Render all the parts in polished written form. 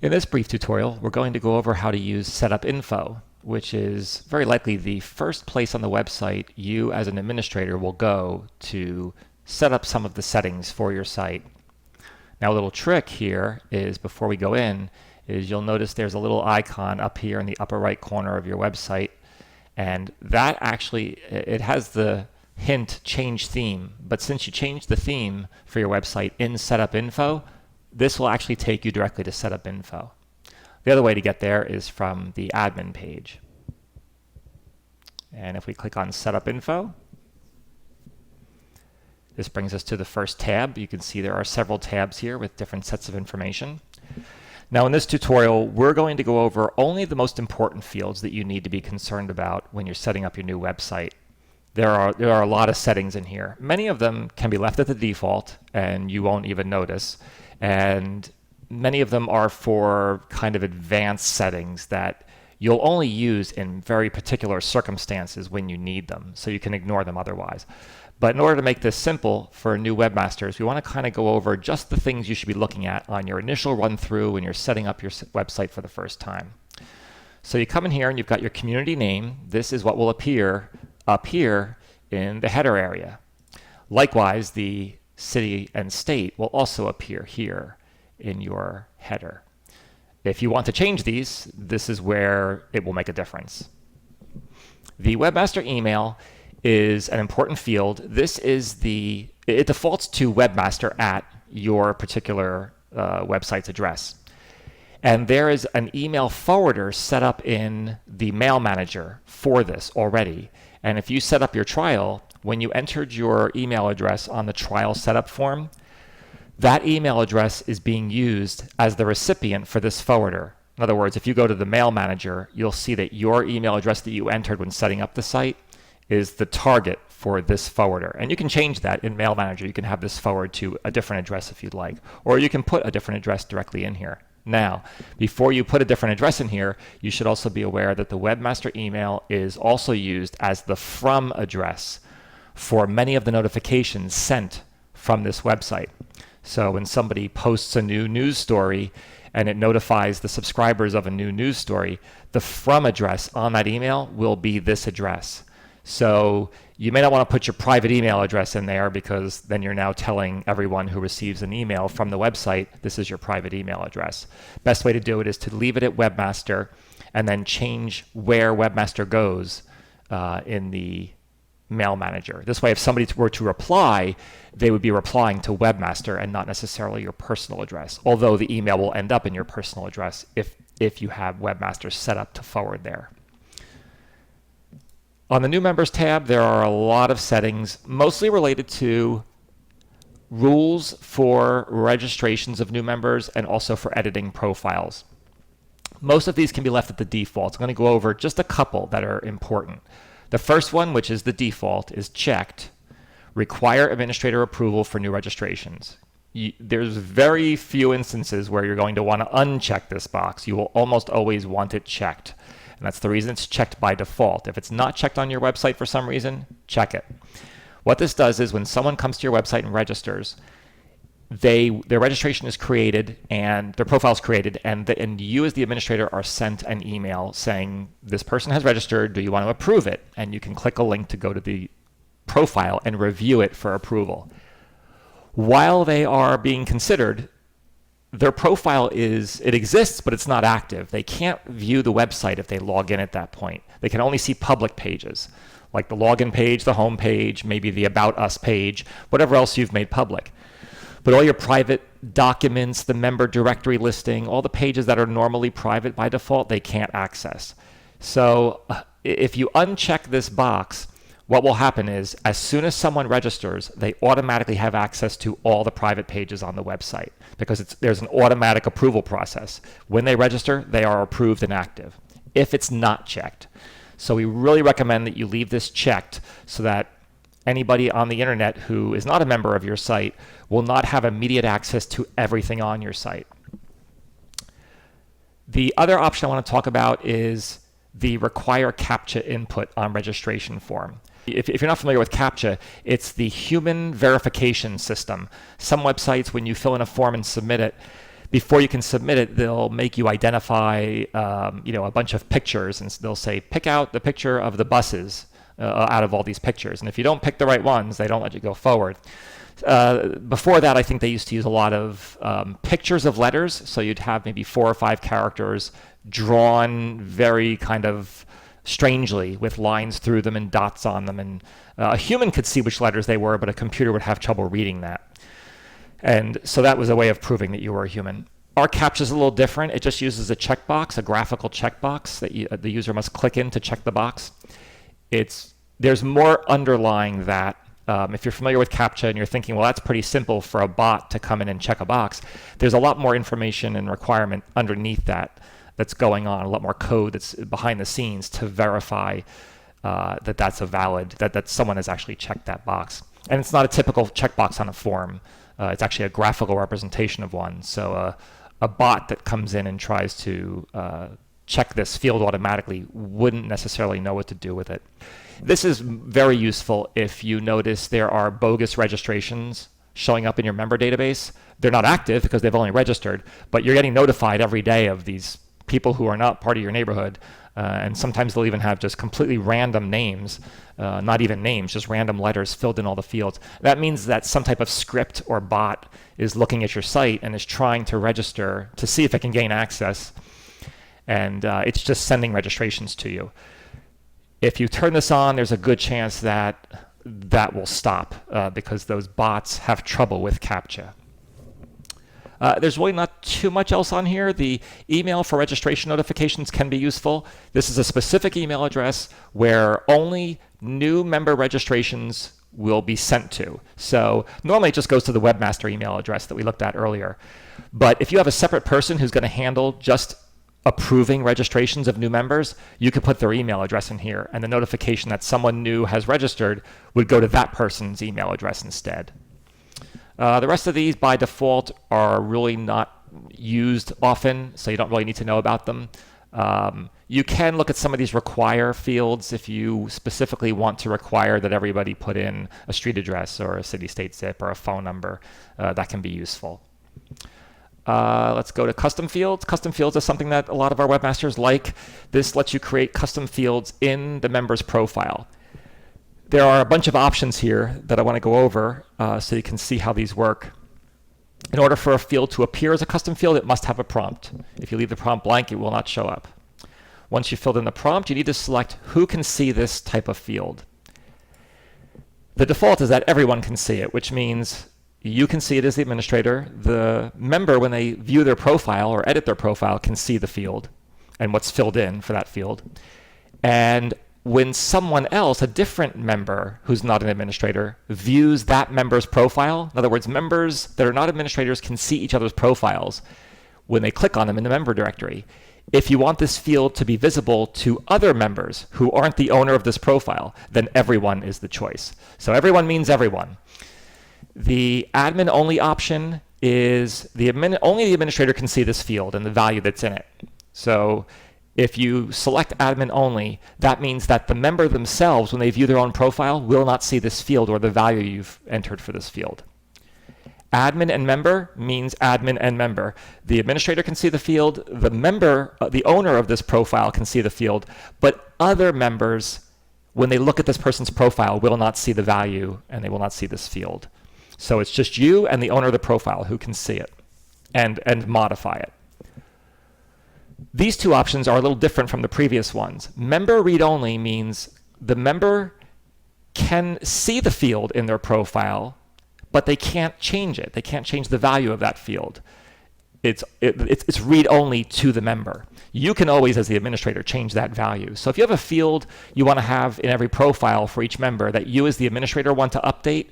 In this brief tutorial, we're going to go over how to use Setup Info, which is very likely the first place on the website you as an administrator will go to set up some of the settings for your site. Now, a little trick here is before we go in is you'll notice there's a little icon up here in the upper right corner of your website, and that actually, it has the hint change theme, but since you changed the theme for your website in Setup Info, this will actually take you directly to Setup Info. The other way to get there is from the admin page. And if we click on Setup Info, this brings us to the first tab. You can see there are several tabs here with different sets of information. Now in this tutorial, we're going to go over only the most important fields that you need to be concerned about when you're setting up your new website. There are a lot of settings in here. Many of them can be left at the default and you won't even notice. And many of them are for kind of advanced settings that you'll only use in very particular circumstances when you need them, so you can ignore them otherwise. But in order to make this simple for new webmasters, we want to kind of go over just the things you should be looking at on your initial run through when you're setting up your website for the first time. So you come in here and you've got your community name. This is what will appear up here in the header area. Likewise, the city and state will also appear here in your header. If you want to change these, this is where it will make a difference. The webmaster email is an important field. This is it defaults to webmaster at your particular website's address. And there is an email forwarder set up in the mail manager for this already. And if you set up your trial, when you entered your email address on the trial setup form, that email address is being used as the recipient for this forwarder. In other words, if you go to the mail manager, you'll see that your email address that you entered when setting up the site is the target for this forwarder. And you can change that in mail manager. You can have this forward to a different address if you'd like, or you can put a different address directly in here. Now, before you put a different address in here, you should also be aware that the webmaster email is also used as the from address for many of the notifications sent from this website. So when somebody posts a new news story and it notifies the subscribers of a new news story, the from address on that email will be this address. So you may not want to put your private email address in there because then you're now telling everyone who receives an email from the website, this is your private email address. Best way to do it is to leave it at webmaster and then change where webmaster goes in the mail manager. This way, if somebody were to reply, they would be replying to webmaster and not necessarily your personal address, although the email will end up in your personal address if you have webmaster set up to forward there. On the new members tab, there are a lot of settings, mostly related to rules for registrations of new members and also for editing profiles. Most of these can be left at the default. I'm going to go over just a couple that are important. The first one, which is the default, is checked. Require administrator approval for new registrations. There's very few instances where you're going to want to uncheck this box. You will almost always want it checked. And that's the reason it's checked by default. If it's not checked on your website for some reason, check it. What this does is when someone comes to your website and registers, their registration is created and their profile is created, and you as the administrator are sent an email saying, this person has registered, do you want to approve it? And you can click a link to go to the profile and review it for approval. While they are being considered, their profile it exists, but it's not active. They can't view the website if they log in at that point. They can only see public pages, like the login page, the home page, maybe the About Us page, whatever else you've made public. But all your private documents, the member directory listing, all the pages that are normally private by default, they can't access. So if you uncheck this box, what will happen is as soon as someone registers, they automatically have access to all the private pages on the website because there's an automatic approval process. When they register, they are approved and active if it's not checked. So we really recommend that you leave this checked so that anybody on the internet who is not a member of your site will not have immediate access to everything on your site. The other option I want to talk about is the require CAPTCHA input on registration form. If you're not familiar with CAPTCHA, it's the human verification system. Some websites, when you fill in a form and submit it, before you can submit it, they'll make you identify, a bunch of pictures, and they'll say, pick out the picture of the buses out of all these pictures. And if you don't pick the right ones, they don't let you go forward. Before that, I think they used to use a lot of pictures of letters. So you'd have maybe 4 or 5 characters drawn very kind of strangely with lines through them and dots on them. And a human could see which letters they were, but a computer would have trouble reading that. And so that was a way of proving that you were a human. Our CAPTCHA is a little different. It just uses a checkbox, a graphical checkbox that the user must click in to check the box. There's more underlying that. If you're familiar with CAPTCHA and you're thinking, well, that's pretty simple for a bot to come in and check a box, there's a lot more information and requirement underneath that's going on, a lot more code that's behind the scenes to verify that's a valid, that someone has actually checked that box. And it's not a typical checkbox on a form. It's actually a graphical representation of one. So a bot that comes in and tries to check this field automatically wouldn't necessarily know what to do with it. This is very useful if you notice there are bogus registrations showing up in your member database. They're not active because they've only registered, but you're getting notified every day of these people who are not part of your neighborhood. And sometimes they'll even have just completely random names, not even names, just random letters filled in all the fields. That means that some type of script or bot is looking at your site and is trying to register to see if it can gain access. And it's just sending registrations to you. If you turn this on, there's a good chance that will stop because those bots have trouble with CAPTCHA. There's really not too much else on here. The email for registration notifications can be useful. This is a specific email address where only new member registrations will be sent to. So normally it just goes to the webmaster email address that we looked at earlier. But if you have a separate person who's going to handle just approving registrations of new members, you could put their email address in here, and the notification that someone new has registered would go to that person's email address instead. The rest of these by default are really not used often, so you don't really need to know about them. You can look at some of these require fields if you specifically want to require that everybody put in a street address or a city-state zip or a phone number. That can be useful. Let's go to custom fields. Custom fields is something that a lot of our webmasters like. This lets you create custom fields in the member's profile. There are a bunch of options here that I want to go over so you can see how these work. In order for a field to appear as a custom field, it must have a prompt. If you leave the prompt blank, it will not show up. Once you've filled in the prompt, you need to select who can see this type of field. The default is that everyone can see it, which means you can see it as the administrator. The member, when they view their profile or edit their profile, can see the field and what's filled in for that field. And when someone else, a different member who's not an administrator, views that member's profile, in other words, members that are not administrators can see each other's profiles when they click on them in the member directory. If you want this field to be visible to other members who aren't the owner of this profile, then everyone is the choice. So everyone means everyone. The admin only option is only the administrator can see this field and the value that's in it. So if you select admin only, that means that the member themselves, when they view their own profile, will not see this field or the value you've entered for this field. Admin and member means admin and member. The administrator can see the field, the member, the owner of this profile can see the field, but other members, when they look at this person's profile, will not see the value and they will not see this field. So it's just you and the owner of the profile who can see it and modify it. These two options are a little different from the previous ones. Member read-only means the member can see the field in their profile, but they can't change it. They can't change the value of that field. It's read-only to the member. You can always, as the administrator, change that value. So if you have a field you want to have in every profile for each member that you as the administrator want to update,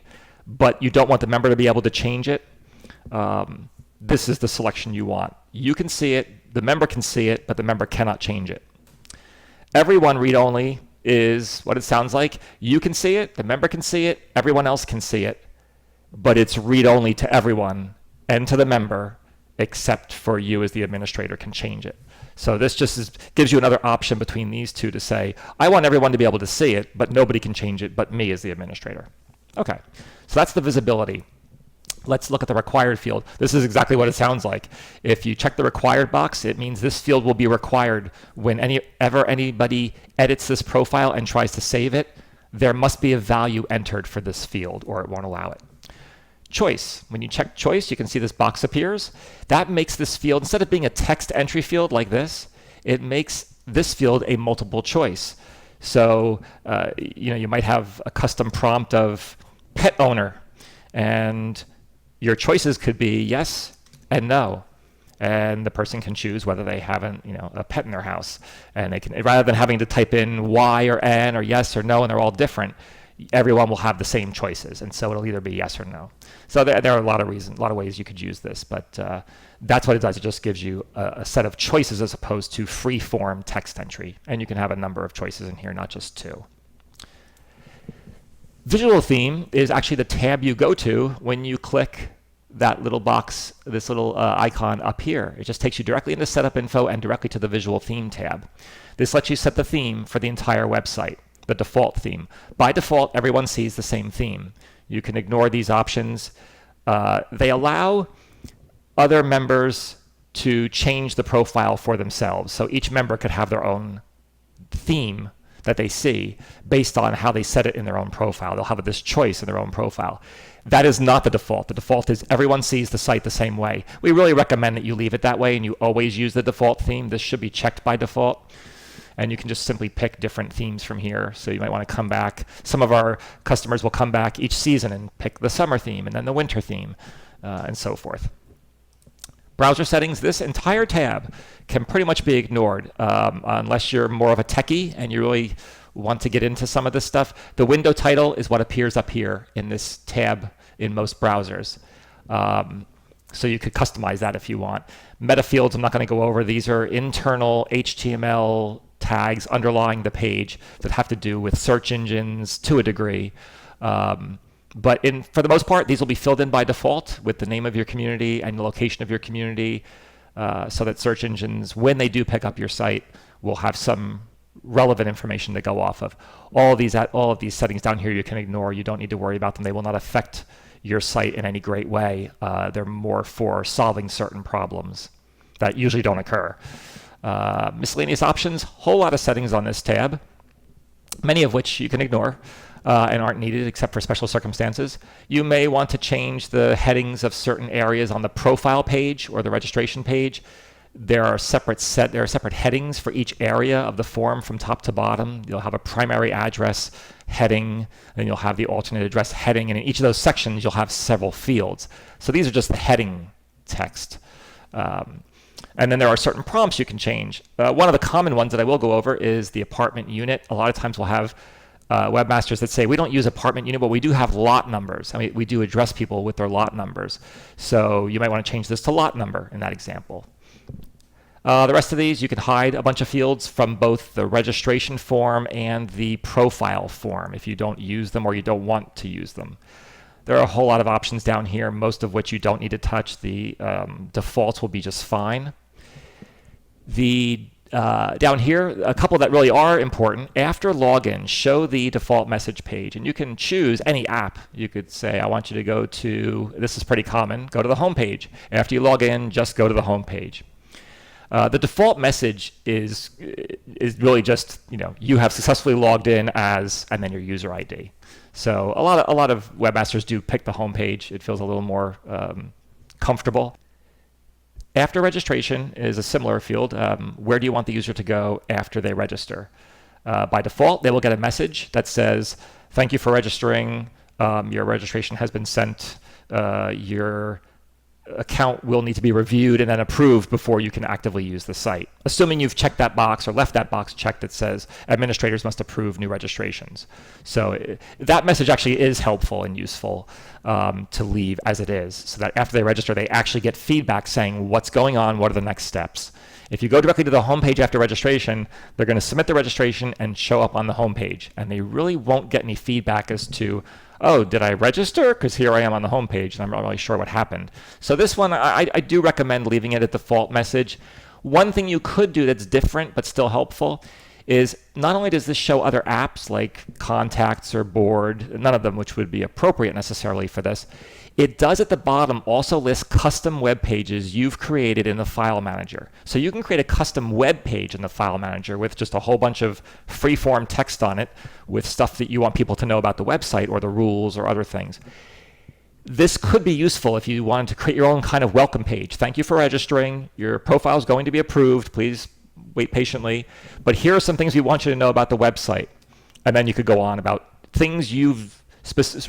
but you don't want the member to be able to change it, this is the selection you want. You can see it, the member can see it, but the member cannot change it. Everyone read-only is what it sounds like. You can see it, the member can see it, everyone else can see it, but it's read-only to everyone and to the member, except for you as the administrator can change it. So this just gives you another option between these two to say, I want everyone to be able to see it, but nobody can change it but me as the administrator. Okay, so that's the visibility. Let's look at the required field. This is exactly what it sounds like. If you check the required box, it means this field will be required when anybody edits this profile and tries to save it. There must be a value entered for this field or it won't allow it. Choice. When you check choice, you can see this box appears. That makes this field, instead of being a text entry field like this, it makes this field a multiple choice. So you might have a custom prompt of pet owner, and your choices could be yes and no, and the person can choose whether they have a pet in their house, and they can, rather than having to type in Y or N or yes or no, and they're all different, everyone will have the same choices, and so it'll either be yes or no. So there are a lot of ways you could use this, but that's what it does. It just gives you a set of choices as opposed to free-form text entry, and you can have a number of choices in here, not just two. Visual theme is actually the tab you go to when you click that little box, this little icon up here. It just takes you directly into setup info and directly to the visual theme tab. This lets you set the theme for the entire website, the default theme. By default, everyone sees the same theme. You can ignore these options. They allow other members to change the profile for themselves. So each member could have their own theme that they see based on how they set it in their own profile. They'll have this choice in their own profile. That is not the default. The default is everyone sees the site the same way. We really recommend that you leave it that way and you always use the default theme. This should be checked by default. And you can just simply pick different themes from here. So you might want to come back. Some of our customers will come back each season and pick the summer theme and then the winter theme and so forth. Browser settings, this entire tab can pretty much be ignored unless you're more of a techie and you really want to get into some of this stuff. The window title is what appears up here in this tab in most browsers. So you could customize that if you want. Meta fields, I'm not going to go over. These are internal HTML tags underlying the page that have to do with search engines to a degree. But for the most part, these will be filled in by default with the name of your community and the location of your community so that search engines, when they do pick up your site, will have some relevant information to go off of. All of these settings down here you can ignore. You don't need to worry about them. They will not affect your site in any great way. They're more for solving certain problems that usually don't occur. Miscellaneous options, whole lot of settings on this tab, many of which you can ignore and aren't needed except for special circumstances. You may want to change the headings of certain areas on the profile page or the registration page. There are separate headings for each area of the form from top to bottom. You'll have a primary address heading, and you'll have the alternate address heading, and in each of those sections you'll have several fields. So these are just the heading text. And then there are certain prompts you can change. One of the common ones that I will go over is the apartment unit. A lot of times we'll have webmasters that say, we don't use apartment unit, but we do have lot numbers. I mean, we do address people with their lot numbers. So you might want to change this to lot number in that example. The rest of these, you can hide a bunch of fields from both the registration form and the profile form if you don't use them or you don't want to use them. There are a whole lot of options down here, most of which you don't need to touch. The defaults will be just fine. Down here, a couple that really are important. After login, show the default message page, and you can choose any app. You could say, I want you to go to, this is pretty common, go to the home page. After you log in, just go to the home page. The default message is really just, you have successfully logged in as, and then your user ID. So a lot of webmasters do pick the home page. It feels a little more comfortable. After registration is a similar field. Where do you want the user to go after they register? By default, they will get a message that says, thank you for registering. Your registration has been sent. Your account will need to be reviewed and then approved before you can actively use the site. Assuming you've checked that box or left that box checked that says administrators must approve new registrations. So that message actually is helpful and useful to leave as it is, so that after they register, they actually get feedback saying what's going on, what are the next steps. If you go directly to the home page after registration, they're going to submit the registration and show up on the home page, and they really won't get any feedback as to, oh, did I register? Because here I am on the home page and I'm not really sure what happened. So this one, I do recommend leaving it at default message. One thing you could do that's different but still helpful is not only does this show other apps like Contacts or Board, none of them which would be appropriate necessarily for this, it does at the bottom also list custom web pages you've created in the file manager. So you can create a custom web page in the file manager with just a whole bunch of free-form text on it with stuff that you want people to know about the website or the rules or other things. This could be useful if you wanted to create your own kind of welcome page. Thank you for registering. Your profile is going to be approved. Please wait patiently. But here are some things we want you to know about the website. And then you could go on about things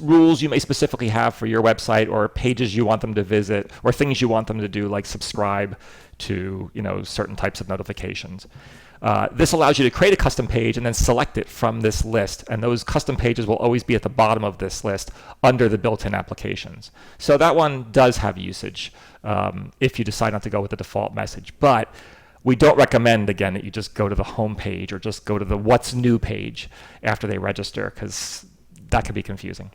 rules you may specifically have for your website, or pages you want them to visit, or things you want them to do, like subscribe to certain types of notifications. This allows you to create a custom page and then select it from this list, and those custom pages will always be at the bottom of this list under the built-in applications. So that one does have usage if you decide not to go with the default message, but we don't recommend, again, that you just go to the home page or just go to the what's new page after they register, because that could be confusing.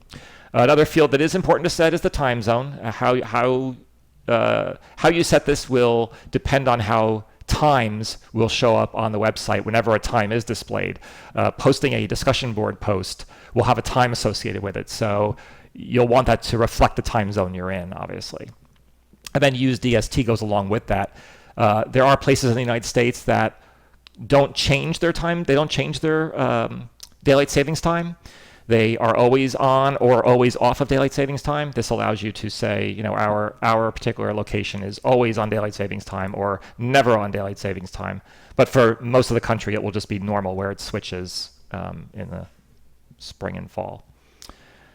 Another field that is important to set is the time zone. How you set this will depend on how times will show up on the website whenever a time is displayed. Posting a discussion board post will have a time associated with it, so you'll want that to reflect the time zone you're in, obviously. And then use DST goes along with that. There are places in the United States that don't change their time. They don't change their daylight savings time. They are always on or always off of daylight savings time. This allows you to say, our particular location is always on daylight savings time or never on daylight savings time. But for most of the country, it will just be normal, where it switches in the spring and fall.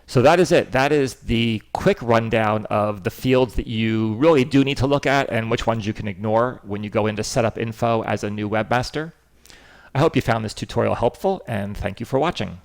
So that is it. That is the quick rundown of the fields that you really do need to look at and which ones you can ignore when you go into setup info as a new webmaster. I hope you found this tutorial helpful, and thank you for watching.